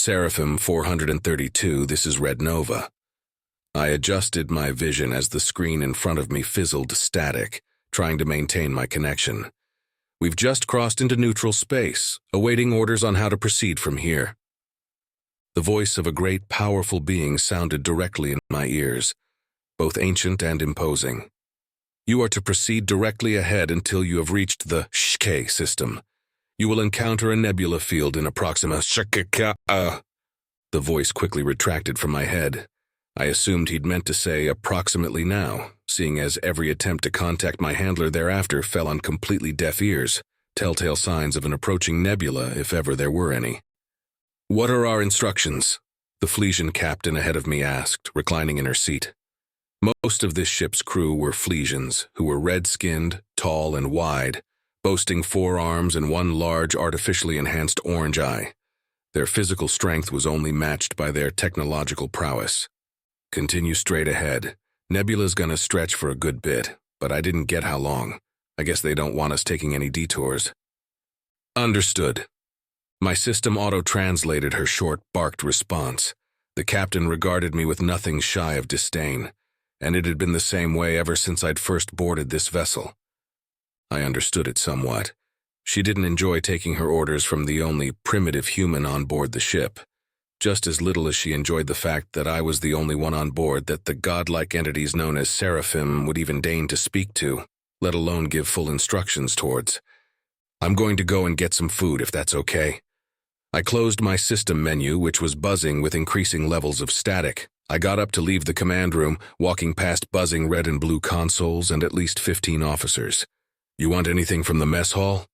Seraphim 432, this is Red Nova. I adjusted my vision as the screen in front of me fizzled static, trying to maintain my connection. We've just crossed into neutral space, awaiting orders on how to proceed from here. The voice of a great, powerful being sounded directly in my ears, both ancient and imposing. You are to proceed directly ahead until you have reached the SCHHHCK system. You will encounter a nebula field in approxima SHHHCK. The voice quickly retracted from my head. I assumed he'd meant to say approximately now, seeing as every attempt to contact my handler thereafter fell on completely deaf ears, telltale signs of an approaching nebula if ever there were any. What are our instructions? The flesian captain ahead of me asked, reclining in her seat. Most of this ship's crew were flesians, who were red-skinned, tall and wide, boasting 4 arms and 1 large artificially enhanced orange eye. Their physical strength was only matched by their technological prowess. Continue straight ahead. Nebula's gonna stretch for a good bit, but I didn't get how long. I guess they don't want us taking any detours. Understood. My system auto-translated her short, barked response. The captain regarded me with nothing shy of disdain, and it had been the same way ever since I'd first boarded this vessel. I understood it somewhat. She didn't enjoy taking her orders from the only primitive human on board the ship, just as little as she enjoyed the fact that I was the only one on board that the godlike entities known as Seraphim would even deign to speak to, let alone give full instructions towards. I'm going to go and get some food, if that's okay. I closed my system menu, which was buzzing with increasing levels of static. I got up to leave the command room, walking past buzzing red and blue consoles and at least 15 officers. You want anything from the mess hall?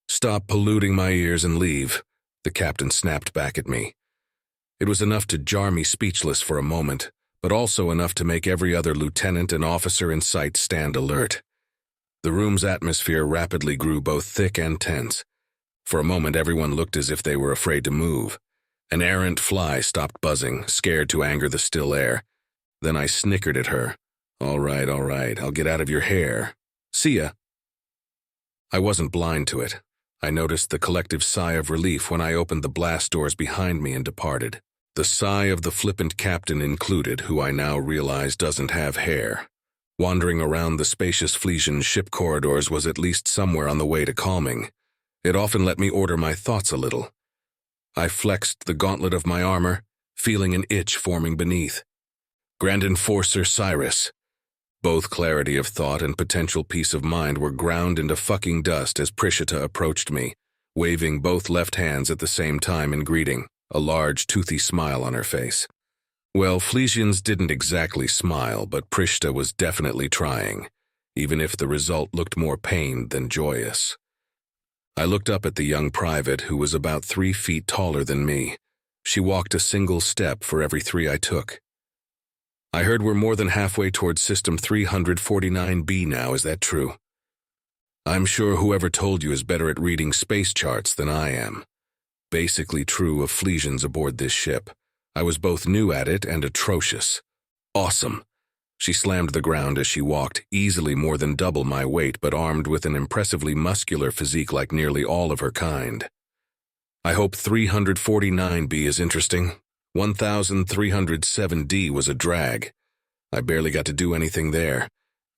Stop polluting my ears and leave, the captain snapped back at me. It was enough to jar me speechless for a moment, but also enough to make every other lieutenant and officer in sight stand alert. The room's atmosphere rapidly grew both thick and tense. For a moment, everyone looked as if they were afraid to move. An errant fly stopped buzzing, scared to anger the still air. Then I snickered at her. All right, I'll get out of your hair. See ya. I wasn't blind to it. I noticed the collective sigh of relief when I opened the blast doors behind me and departed. The sigh of the flippant captain included, who I now realize doesn't have hair. Wandering around the spacious Flesian ship corridors was at least somewhere on the way to calming. It often let me order my thoughts a little. I flexed the gauntlet of my armor, feeling an itch forming beneath. Grand Enforcer Cyrus. Both clarity of thought and potential peace of mind were ground into fucking dust as Prishita approached me, waving both left hands at the same time in greeting, a large, toothy smile on her face. Well, Flesians didn't exactly smile, but Prishita was definitely trying, even if the result looked more pained than joyous. I looked up at the young private, who was about 3 feet taller than me. She walked a single step for every 3 I took. I heard we're more than halfway towards System 349B now, is that true? I'm sure whoever told you is better at reading space charts than I am. Basically true of Flesians aboard this ship. I was both new at it and atrocious. Awesome. She slammed the ground as she walked, easily more than double my weight, but armed with an impressively muscular physique like nearly all of her kind. I hope 349B is interesting. 1307D was a drag. I barely got to do anything there,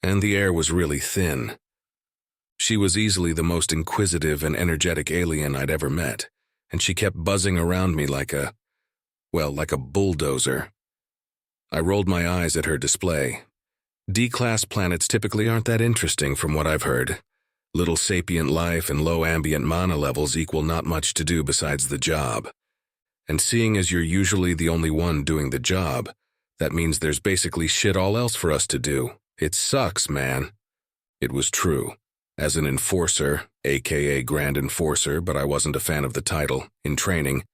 and the air was really thin. She was easily the most inquisitive and energetic alien I'd ever met, and she kept buzzing around me like a bulldozer. I rolled my eyes at her display. D-class planets typically aren't that interesting from what I've heard. Little sapient life and low ambient mana levels equal not much to do besides the job. And seeing as you're usually the only one doing the job, that means there's basically shit all else for us to do. It sucks, man. It was true. As an enforcer, aka Grand Enforcer, but I wasn't a fan of the title, in training,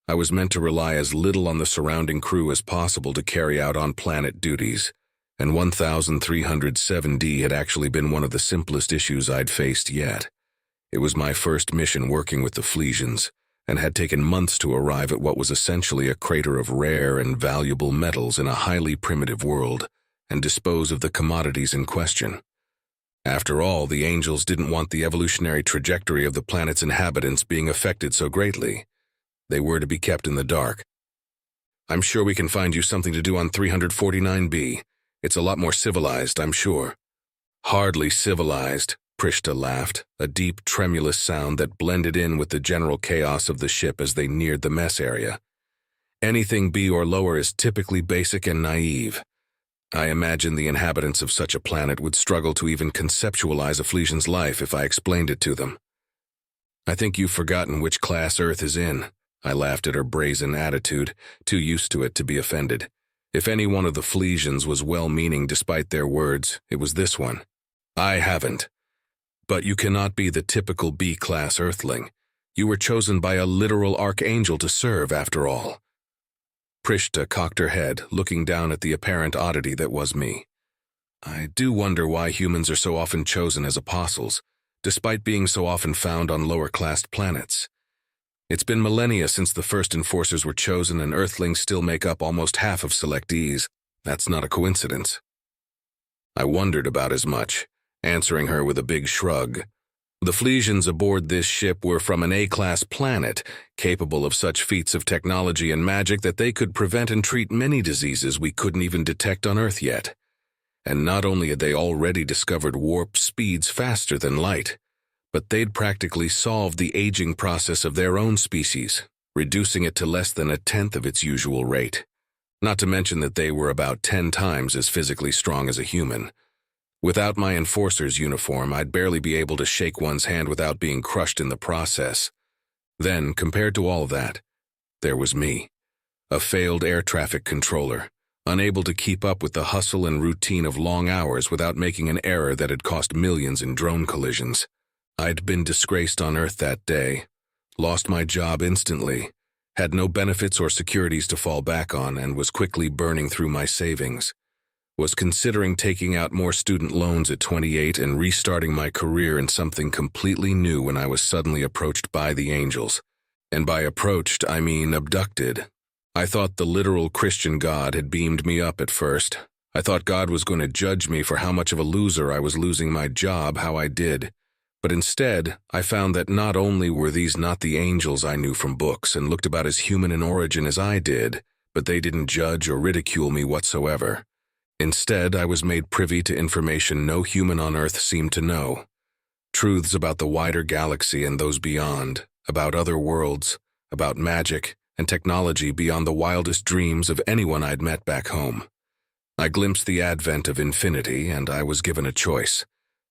I was meant to rely as little on the surrounding crew as possible to carry out on-planet duties, and 1307D had actually been one of the simplest issues I'd faced yet. It was my first mission working with the Flesians, and had taken months to arrive at what was essentially a crater of rare and valuable metals in a highly primitive world, and dispose of the commodities in question. After all, the angels didn't want the evolutionary trajectory of the planet's inhabitants being affected so greatly. They were to be kept in the dark. I'm sure we can find you something to do on 349B. It's a lot more civilized, I'm sure. Hardly civilized, Prishta laughed, a deep, tremulous sound that blended in with the general chaos of the ship as they neared the mess area. Anything B or lower is typically basic and naive. I imagine the inhabitants of such a planet would struggle to even conceptualize a Flesian's life if I explained it to them. I think you've forgotten which class Earth is in. I laughed at her brazen attitude, too used to it to be offended. If any one of the Flesians was well-meaning despite their words, it was this one. I haven't. But you cannot be the typical B-class Earthling. You were chosen by a literal archangel to serve, after all. Prishta cocked her head, looking down at the apparent oddity that was me. I do wonder why humans are so often chosen as apostles, despite being so often found on lower-classed planets. It's been millennia since the first enforcers were chosen, and Earthlings still make up almost half of selectees. That's not a coincidence. I wondered about as much, answering her with a big shrug. The Flesians aboard this ship were from an A-class planet, capable of such feats of technology and magic that they could prevent and treat many diseases we couldn't even detect on Earth yet. And not only had they already discovered warp speeds faster than light, but they'd practically solved the aging process of their own species, reducing it to less than 1/10 of its usual rate. Not to mention that they were about 10 times as physically strong as a human. Without my enforcer's uniform, I'd barely be able to shake one's hand without being crushed in the process. Then, compared to all of that, there was me, a failed air traffic controller, unable to keep up with the hustle and routine of long hours without making an error that had cost millions in drone collisions. I'd been disgraced on Earth that day, lost my job instantly, had no benefits or securities to fall back on, and was quickly burning through my savings. Was considering taking out more student loans at 28 and restarting my career in something completely new when I was suddenly approached by the angels. And by approached, I mean abducted. I thought the literal Christian God had beamed me up at first. I thought God was going to judge me for how much of a loser I was losing my job, how I did. But instead, I found that not only were these not the angels I knew from books and looked about as human in origin as I did, but they didn't judge or ridicule me whatsoever. Instead, I was made privy to information no human on Earth seemed to know. Truths about the wider galaxy and those beyond, about other worlds, about magic and technology beyond the wildest dreams of anyone I'd met back home. I glimpsed the advent of infinity, and I was given a choice.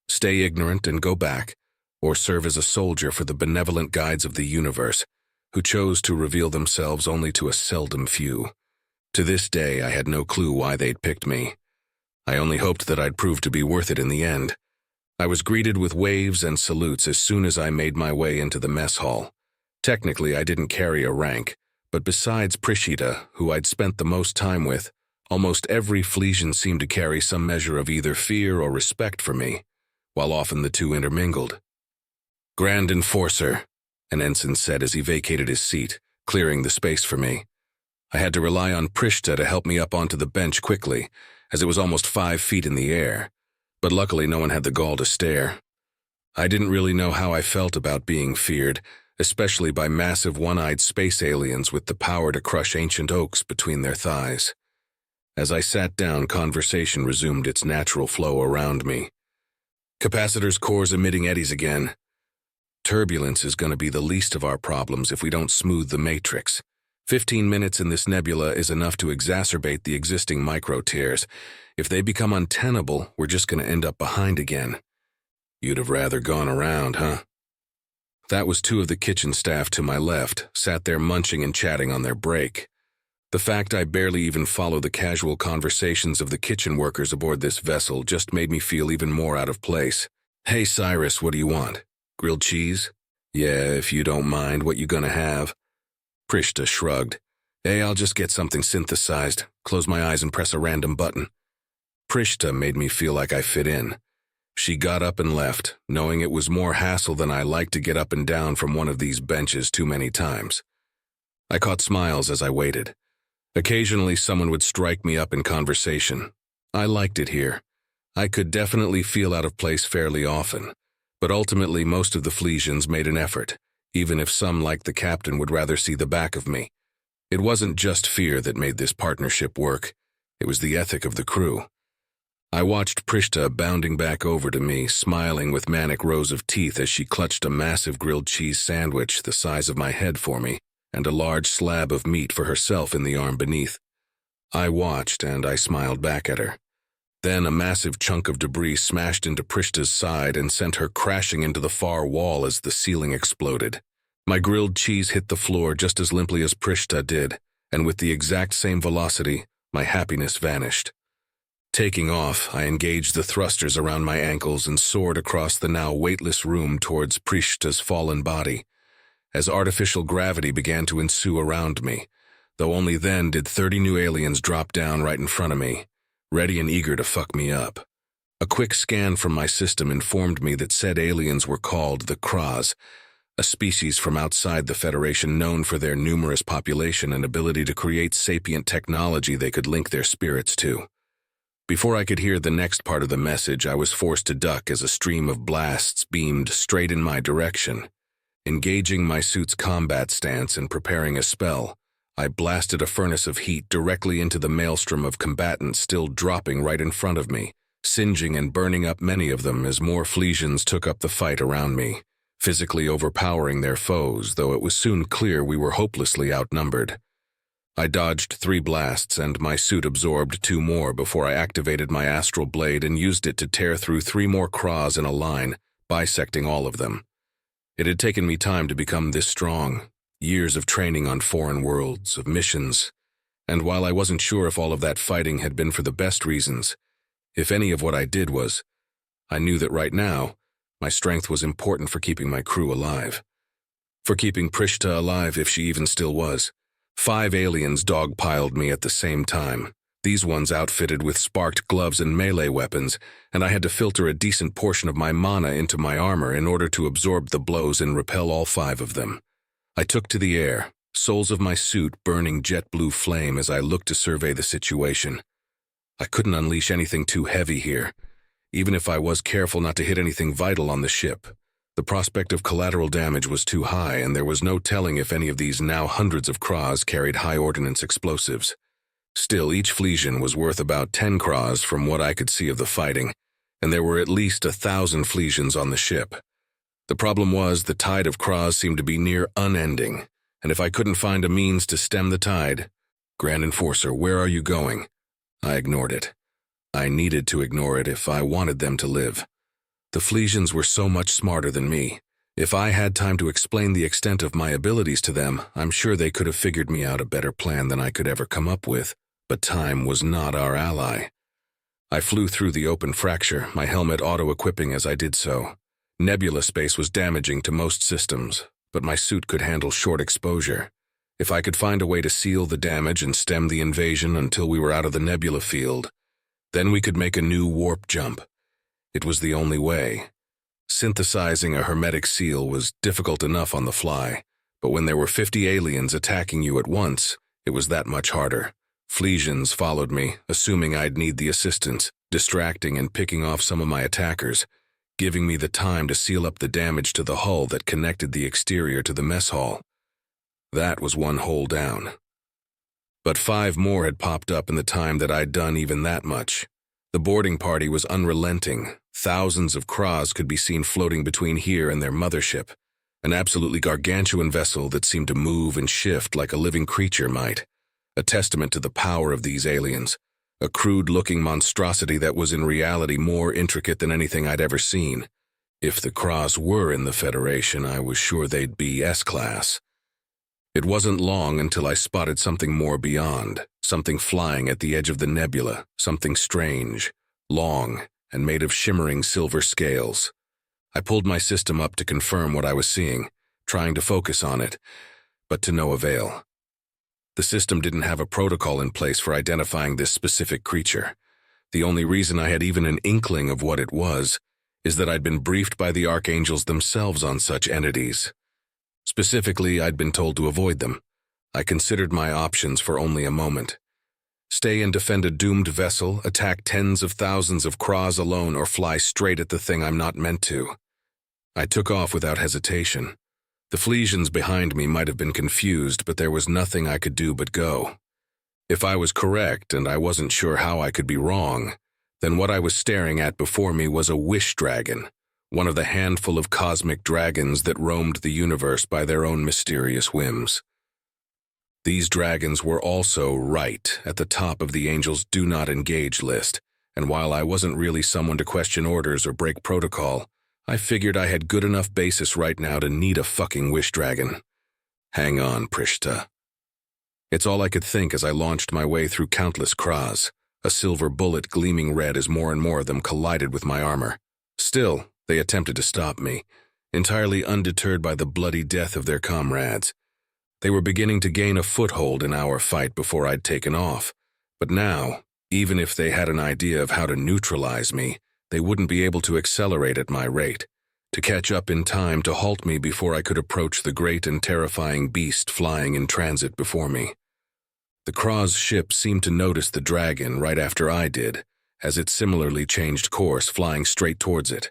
Stay ignorant and go back, or serve as a soldier for the benevolent guides of the universe, who chose to reveal themselves only to a seldom few. To this day, I had no clue why they'd picked me. I only hoped that I'd prove to be worth it in the end. I was greeted with waves and salutes as soon as I made my way into the mess hall. Technically, I didn't carry a rank, but besides Prishita, who I'd spent the most time with, almost every Flesian seemed to carry some measure of either fear or respect for me, while often the two intermingled. "Grand Enforcer," an ensign said as he vacated his seat, clearing the space for me. I had to rely on Prishta to help me up onto the bench quickly, as it was almost 5 feet in the air, but luckily no one had the gall to stare. I didn't really know how I felt about being feared, especially by massive one-eyed space aliens with the power to crush ancient oaks between their thighs. As I sat down, conversation resumed its natural flow around me. "Capacitor's core's emitting eddies again. Turbulence is going to be the least of our problems if we don't smooth the matrix. 15 minutes in this nebula is enough to exacerbate the existing micro-tears. If they become untenable, we're just going to end up behind again." "You'd have rather gone around, huh?" That was 2 of the kitchen staff to my left, sat there munching and chatting on their break. The fact I barely even follow the casual conversations of the kitchen workers aboard this vessel just made me feel even more out of place. "Hey, Cyrus, what do you want? Grilled cheese?" "Yeah, if you don't mind, what you gonna have?" Prishta shrugged. "Hey, I'll just get something synthesized, close my eyes and press a random button." Prishta made me feel like I fit in. She got up and left, knowing it was more hassle than I like to get up and down from one of these benches too many times. I caught smiles as I waited. Occasionally, someone would strike me up in conversation. I liked it here. I could definitely feel out of place fairly often, but ultimately most of the Flesians made an effort, even if some, like the captain, would rather see the back of me. It wasn't just fear that made this partnership work. It was the ethic of the crew. I watched Prishta bounding back over to me, smiling with manic rows of teeth as she clutched a massive grilled cheese sandwich the size of my head for me, and a large slab of meat for herself in the arm beneath. I watched, and I smiled back at her. Then a massive chunk of debris smashed into Prishta's side and sent her crashing into the far wall as the ceiling exploded. My grilled cheese hit the floor just as limply as Prishta did, and with the exact same velocity, my happiness vanished. Taking off, I engaged the thrusters around my ankles and soared across the now weightless room towards Prishta's fallen body. As artificial gravity began to ensue around me, though only then did 30 new aliens drop down right in front of me, ready and eager to fuck me up. A quick scan from my system informed me that said aliens were called the Kraz, a species from outside the Federation known for their numerous population and ability to create sapient technology they could link their spirits to. Before I could hear the next part of the message, I was forced to duck as a stream of blasts beamed straight in my direction. Engaging my suit's combat stance and preparing a spell, I blasted a furnace of heat directly into the maelstrom of combatants still dropping right in front of me, singeing and burning up many of them as more flesians took up the fight around me, physically overpowering their foes, though it was soon clear we were hopelessly outnumbered. I dodged 3 blasts, and my suit absorbed 2 more before I activated my astral blade and used it to tear through 3 more Kraz in a line, bisecting all of them. It had taken me time to become this strong, years of training on foreign worlds, of missions, and while I wasn't sure if all of that fighting had been for the best reasons, if any of what I did was, I knew that right now, my strength was important for keeping my crew alive. For keeping Prishta alive if she even still was. 5 aliens dogpiled me at the same time, these ones outfitted with sparked gloves and melee weapons, and I had to filter a decent portion of my mana into my armor in order to absorb the blows and repel all 5 of them. I took to the air, soles of my suit burning jet blue flame as I looked to survey the situation. I couldn't unleash anything too heavy here, even if I was careful not to hit anything vital on the ship. The prospect of collateral damage was too high, and there was no telling if any of these now hundreds of Kraz carried high-ordnance explosives. Still, each flesian was worth about 10 Kraz from what I could see of the fighting, and there were at least 1,000 flesians on the ship. The problem was the tide of Kraz seemed to be near unending, and if I couldn't find a means to stem the tide— Grand Enforcer, where are you going? I ignored it. I needed to ignore it if I wanted them to live. The flesians were so much smarter than me. If I had time to explain the extent of my abilities to them, I'm sure they could have figured me out a better plan than I could ever come up with, but time was not our ally. I flew through the open fracture, my helmet auto-equipping as I did so. Nebula space was damaging to most systems, but my suit could handle short exposure. If I could find a way to seal the damage and stem the invasion until we were out of the nebula field, then we could make a new warp jump. It was the only way. Synthesizing a hermetic seal was difficult enough on the fly, but when there were 50 aliens attacking you at once, it was that much harder. Flesians followed me, assuming I'd need the assistance, distracting and picking off some of my attackers, giving me the time to seal up the damage to the hull that connected the exterior to the mess hall. That was 1 hole down. But 5 more had popped up in the time that I'd done even that much. The boarding party was unrelenting. Thousands of Kraz could be seen floating between here and their mothership, an absolutely gargantuan vessel that seemed to move and shift like a living creature might, a testament to the power of these aliens, a crude-looking monstrosity that was in reality more intricate than anything I'd ever seen. If the Kraz were in the Federation, I was sure they'd be S-class. It wasn't long until I spotted something more beyond, something flying at the edge of the nebula, something strange, long, and made of shimmering silver scales. I pulled my system up to confirm what I was seeing, trying to focus on it, but to no avail. The system didn't have a protocol in place for identifying this specific creature. The only reason I had even an inkling of what it was is that I'd been briefed by the archangels themselves on such entities. Specifically, I'd been told to avoid them. I considered my options for only a moment. Stay and defend a doomed vessel, attack tens of thousands of Kraz alone, or fly straight at the thing I'm not meant to. I took off without hesitation. The flesians behind me might have been confused, but there was nothing I could do but go. If I was correct, and I wasn't sure how I could be wrong, then what I was staring at before me was a wish dragon, one of the handful of cosmic dragons that roamed the universe by their own mysterious whims. These dragons were also right at the top of the Angels' Do Not Engage list, and while I wasn't really someone to question orders or break protocol, I figured I had good enough basis right now to need a fucking wish dragon. Hang on, Prishta. It's all I could think as I launched my way through countless cras, a silver bullet gleaming red as more and more of them collided with my armor. Still, they attempted to stop me, entirely undeterred by the bloody death of their comrades. They were beginning to gain a foothold in our fight before I'd taken off, but now, even if they had an idea of how to neutralize me, they wouldn't be able to accelerate at my rate, to catch up in time to halt me before I could approach the great and terrifying beast flying in transit before me. The Kraz ship seemed to notice the dragon right after I did, as it similarly changed course, flying straight towards it.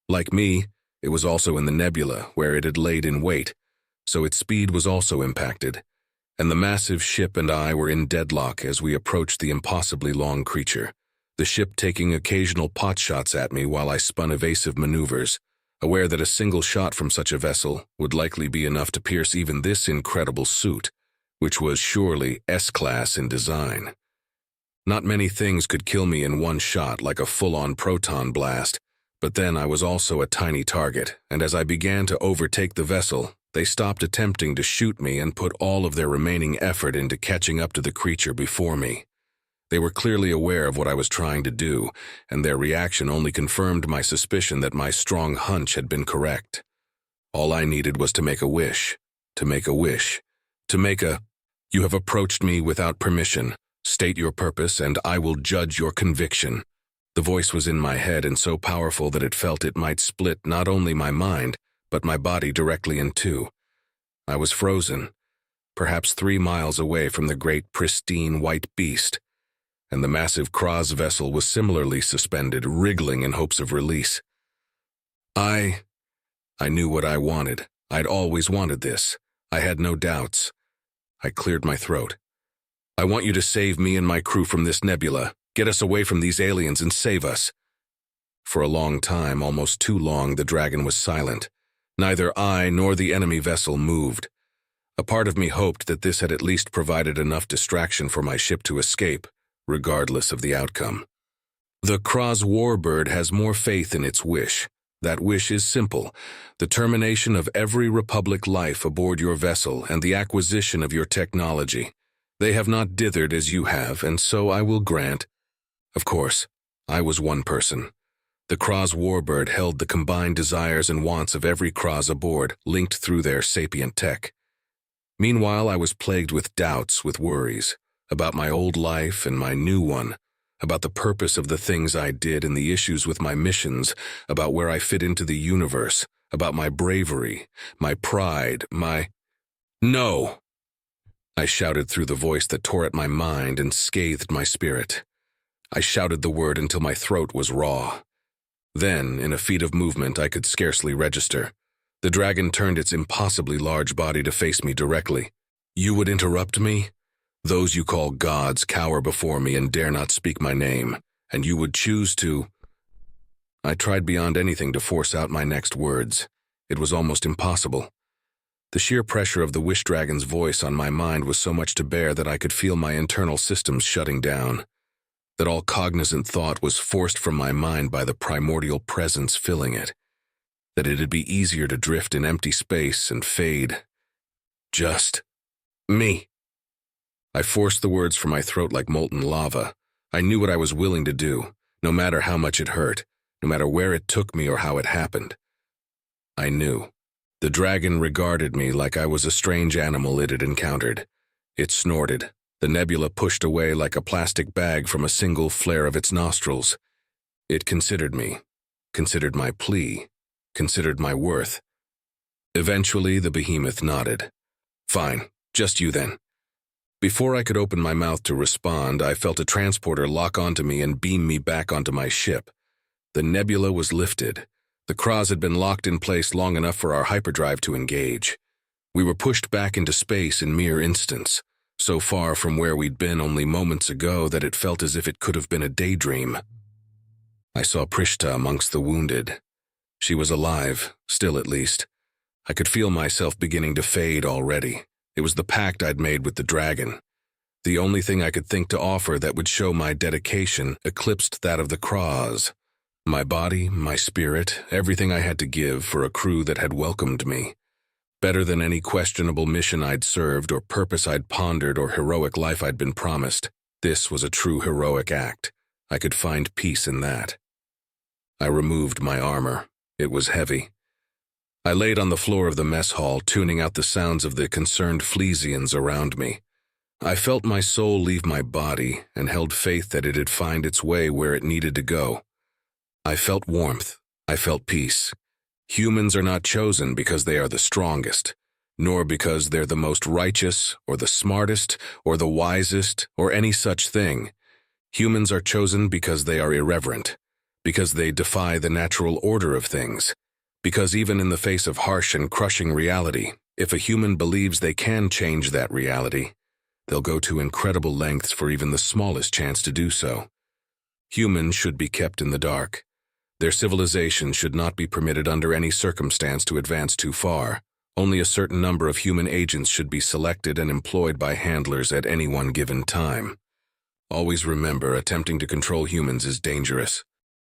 Like me, it was also in the nebula, where it had laid in wait, so its speed was also impacted, and the massive ship and I were in deadlock as we approached the impossibly long creature, the ship taking occasional pot shots at me while I spun evasive maneuvers, aware that a single shot from such a vessel would likely be enough to pierce even this incredible suit, which was surely S-class in design. Not many things could kill me in one shot like a full-on proton blast, but then I was also a tiny target, and as I began to overtake the vessel, they stopped attempting to shoot me and put all of their remaining effort into catching up to the creature before me. They were clearly aware of what I was trying to do, and their reaction only confirmed my suspicion that my strong hunch had been correct. All I needed was to make a wish, to make a wish, to make a, "You have approached me without permission. State your purpose, and I will judge your conviction." The voice was in my head and so powerful that it felt it might split not only my mind, but my body directly in two. I was frozen, perhaps 3 miles away from the great pristine white beast, and the massive Kraz vessel was similarly suspended, wriggling in hopes of release. I knew what I wanted. I'd always wanted this. I had no doubts. I cleared my throat. "I want you to save me and my crew from this nebula. Get us away from these aliens and save us." For a long time, almost too long, the dragon was silent. Neither I nor the enemy vessel moved. A part of me hoped that this had at least provided enough distraction for my ship to escape, regardless of the outcome. The Kraz warbird has more faith in its wish. That wish is simple: the termination of every Republic life aboard your vessel and the acquisition of your technology. They have not dithered as you have, and so I will grant. Of course, I was one person. The Kraz warbird held the combined desires and wants of every Kraz aboard, linked through their sapient tech. Meanwhile, I was plagued with doubts, with worries, about my old life and my new one, about the purpose of the things I did and the issues with my missions, about where I fit into the universe, about my bravery, my pride, my— "No!" I shouted through the voice that tore at my mind and scathed my spirit. I shouted the word until my throat was raw. Then, in a feat of movement I could scarcely register, the dragon turned its impossibly large body to face me directly. "You would interrupt me? Those you call gods cower before me and dare not speak my name, and you would choose to—" I tried beyond anything to force out my next words. It was almost impossible. The sheer pressure of the wish dragon's voice on my mind was so much to bear that I could feel my internal systems shutting down, that all cognizant thought was forced from my mind by the primordial presence filling it, that it'd be easier to drift in empty space and fade. Just me. I forced the words from my throat like molten lava. I knew what I was willing to do, no matter how much it hurt, no matter where it took me or how it happened. I knew. The dragon regarded me like I was a strange animal it had encountered. It snorted. The nebula pushed away like a plastic bag from a single flare of its nostrils. It considered me, considered my plea, considered my worth. Eventually, the behemoth nodded. "Fine, just you then." Before I could open my mouth to respond, I felt a transporter lock onto me and beam me back onto my ship. The nebula was lifted. The Kras had been locked in place long enough for our hyperdrive to engage. We were pushed back into space in mere instants, so far from where we'd been only moments ago that it felt as if it could have been a daydream. I saw Prishta amongst the wounded. She was alive, still at least. I could feel myself beginning to fade already. It was the pact I'd made with the dragon. The only thing I could think to offer that would show my dedication eclipsed that of the Kras. My body, my spirit, everything I had to give for a crew that had welcomed me. Better than any questionable mission I'd served or purpose I'd pondered or heroic life I'd been promised. This was a true heroic act. I could find peace in that. I removed my armor. It was heavy. I laid on the floor of the mess hall, tuning out the sounds of the concerned flesians around me. I felt my soul leave my body and held faith that it'd find its way where it needed to go. I felt warmth. I felt peace. Humans are not chosen because they are the strongest, nor because they're the most righteous or the smartest or the wisest or any such thing. Humans are chosen because they are irreverent, because they defy the natural order of things, because even in the face of harsh and crushing reality, if a human believes they can change that reality, they'll go to incredible lengths for even the smallest chance to do so. Humans should be kept in the dark. Their civilization should not be permitted under any circumstance to advance too far. Only a certain number of human agents should be selected and employed by handlers at any one given time. Always remember, attempting to control humans is dangerous.